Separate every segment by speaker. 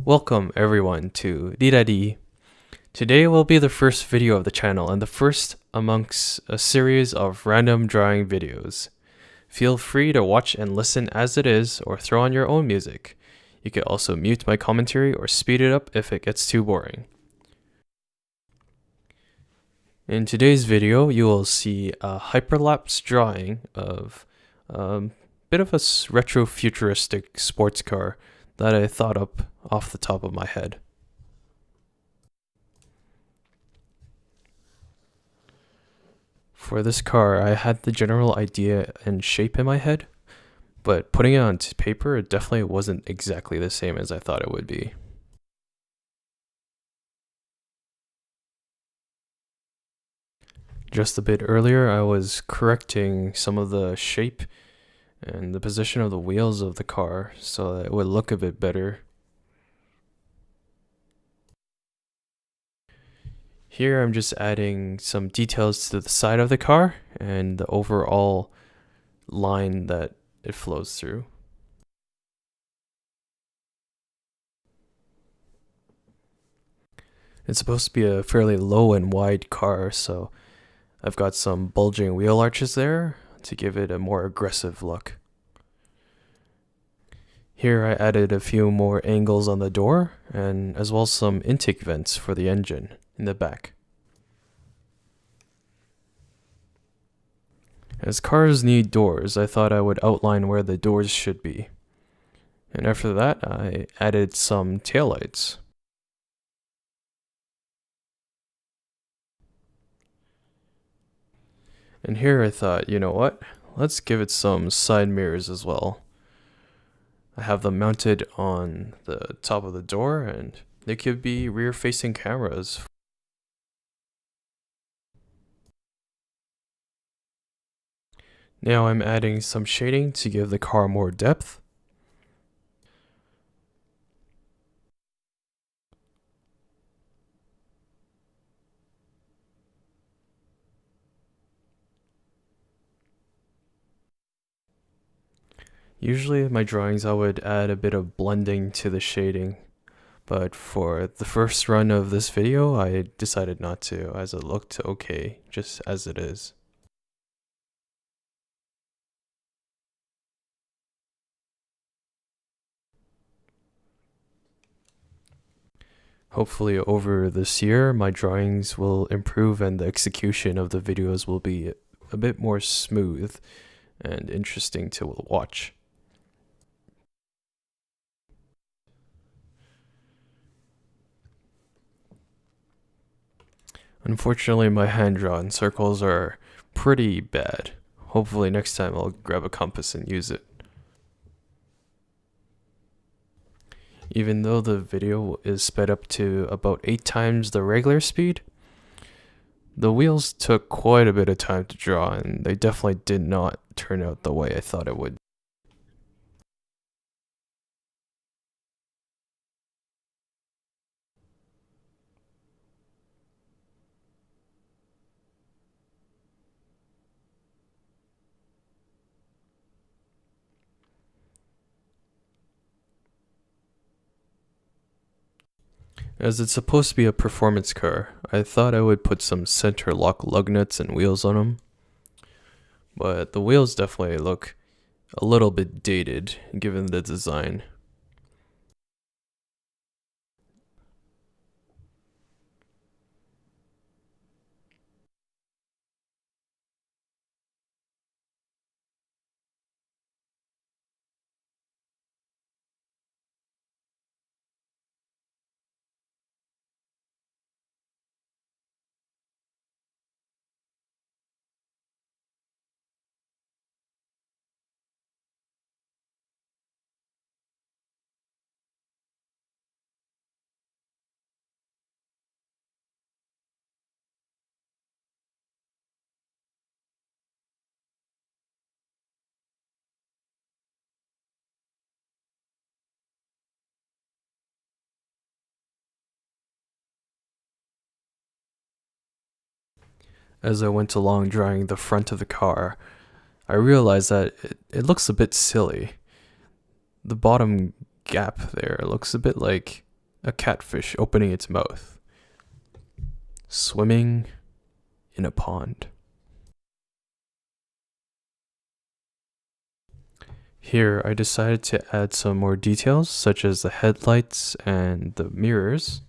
Speaker 1: Welcome everyone to Rirari. Today will be the first video of the channel and the first amongst a series of random drawing videos. Feel free to watch and listen as it is or throw on your own music. You can also mute my commentary or speed it up if it gets too boring. In today's video, you will see a hyperlapse drawing of a bit of a retro-futuristic sports car that I thought up off the top of my head. For this car, I had the general idea and shape in my head, but putting it onto paper, it definitely wasn't exactly the same as I thought it would be. Just a bit earlier, I was correcting some of the shape and the position of the wheels of the car so that it would look a bit better. Here I'm just adding some details to the side of the car and the overall line that it flows through. It's supposed to be a fairly low and wide car, so I've got some bulging wheel arches there to give it a more aggressive look. Here I added a few more angles on the door and as well as some intake vents for the engine in the back. As cars need doors, I thought I would outline where the doors should be. And after that, I added some taillights. And here I thought, you know what? Let's give it some side mirrors as well. I have them mounted on the top of the door and they could be rear-facing cameras. Now I'm adding some shading to give the car more depth. Usually in my drawings I would add a bit of blending to the shading, but for the first run of this video I decided not to as it looked okay just as it is. Hopefully over this year my drawings will improve and the execution of the videos will be a bit more smooth and interesting to watch. Unfortunately, my hand-drawn circles are pretty bad. Hopefully next time I'll grab a compass and use it. Even though the video is sped up to about 8 times the regular speed, the wheels took quite a bit of time to draw and they definitely did not turn out the way I thought it would. As it's supposed to be a performance car, I thought I would put some center lock lug nuts and wheels on them. But the wheels definitely look a little bit dated given the design. As I went along drawing the front of the car, I realized that it looks a bit silly. The bottom gap there looks a bit like A catfish opening its mouth. Swimming in a pond. Here, I decided to add some more details, such as the headlights and the mirrors.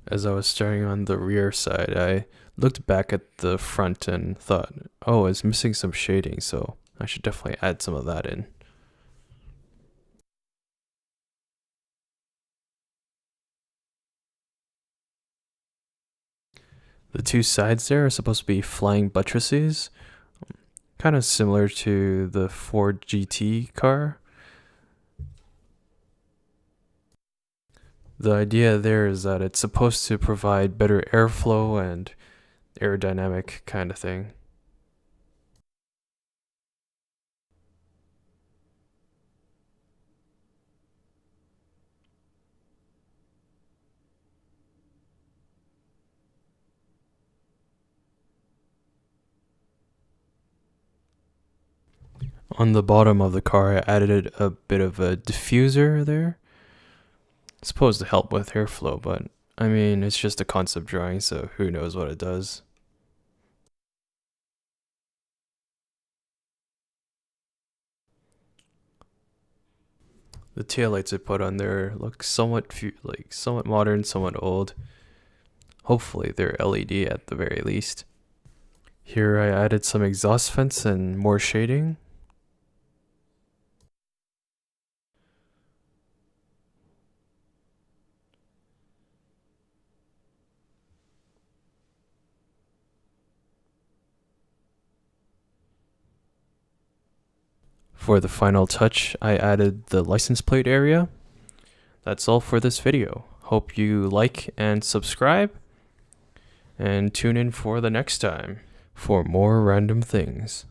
Speaker 1: As I was staring on the rear side, I looked back at the front and thought, oh, it's missing some shading, so I should definitely add some of that in. The two sides there are supposed to be flying buttresses, kind of similar to the Ford GT car. The idea there is that it's supposed to provide better airflow and aerodynamic kind of thing. On the bottom of the car, I added a bit of a diffuser there. It's supposed to help with airflow, but I mean, it's just a concept drawing, so who knows what it does. The taillights I put on there look somewhat modern, somewhat old. Hopefully they're LED at the very least. Here I added some exhaust vents and more shading. For the final touch, I added the license plate area. That's all for this video. Hope you like and subscribe, and tune in for the next time for more random things.